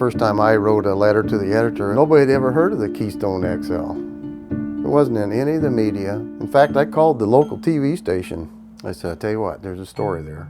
first time I wrote a letter to the editor, nobody had ever heard of the Keystone XL. It wasn't in any of the media. In fact, I called the local TV station. I said, I tell you what, there's a story there.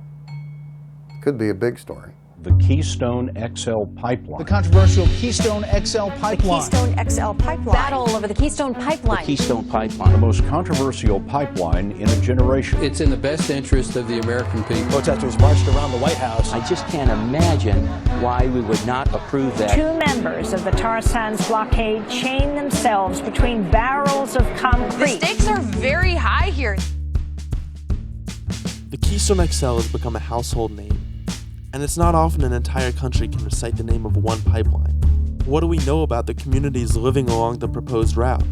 Could be a big story. The Keystone XL pipeline. The controversial Keystone XL pipeline. The Keystone XL pipeline. Battle over the Keystone pipeline. The Keystone pipeline. The most controversial pipeline in a generation. It's in the best interest of the American people. Protesters marched around the White House. I just can't imagine why we would not approve that. 2 members of the tar sands blockade chained themselves between barrels of concrete. The stakes are very high here. The Keystone XL has become a household name, and it's not often an entire country can recite the name of one pipeline. What do we know about the communities living along the proposed route?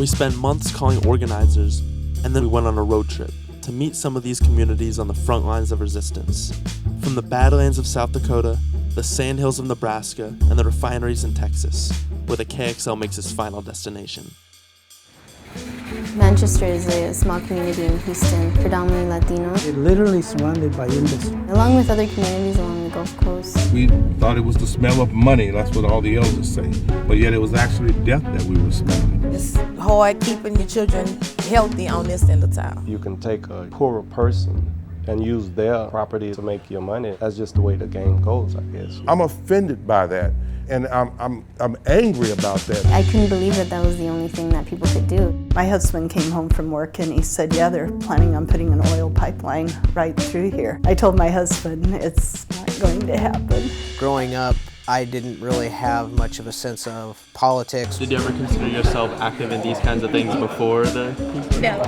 We spent months calling organizers, and then we went on a road trip to meet some of these communities on the front lines of resistance. From the Badlands of South Dakota, the Sandhills of Nebraska, and the refineries in Texas, where the KXL makes its final destination. Manchester is a small community in Houston, predominantly Latino. It's literally surrounded by industry. Along with other communities along the Gulf Coast. We thought it was the smell of money, that's what all the elders say. But yet it was actually death that we were smelling. It's hard keeping your children healthy on this end of town. You can take a poorer person and use their property to make your money. That's just the way the game goes, I guess. I'm offended by that. And I'm angry about that. I couldn't believe that that was the only thing that people could do. My husband came home from work and he said, yeah, they're planning on putting an oil pipeline right through here. I told my husband, it's not going to happen. Growing up, I didn't really have much of a sense of politics. Did you ever consider yourself active in these kinds of things before the... No.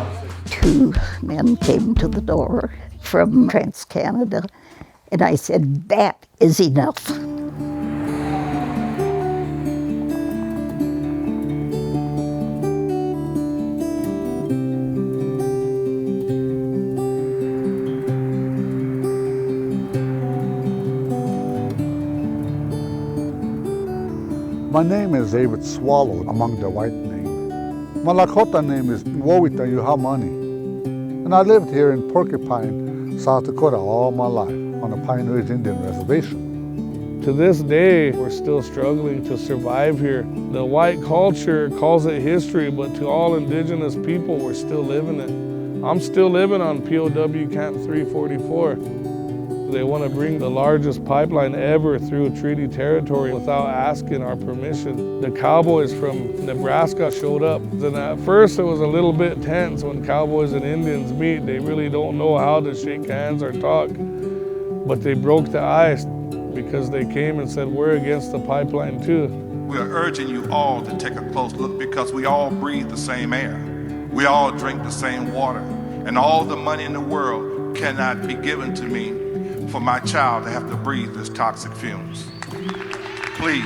2 men came to the door from TransCanada, and I said, that is enough. My name is David Swallow among the white name. My Lakota name is Wowita Yuhamani. And I lived here in Porcupine, South Dakota all my life on the Pine Ridge Indian Reservation. To this day, we're still struggling to survive here. The white culture calls it history, but to all indigenous people, we're still living it. I'm still living on POW Camp 344. They want to bring the largest pipeline ever through treaty territory without asking our permission. The cowboys from Nebraska showed up. And at first it was a little bit tense when cowboys and Indians meet. They really don't know how to shake hands or talk. But they broke the ice because they came and said, we're against the pipeline too. We are urging you all to take a close look because we all breathe the same air. We all drink the same water. And all the money in the world cannot be given to me for my child to have to breathe this toxic fumes. Please,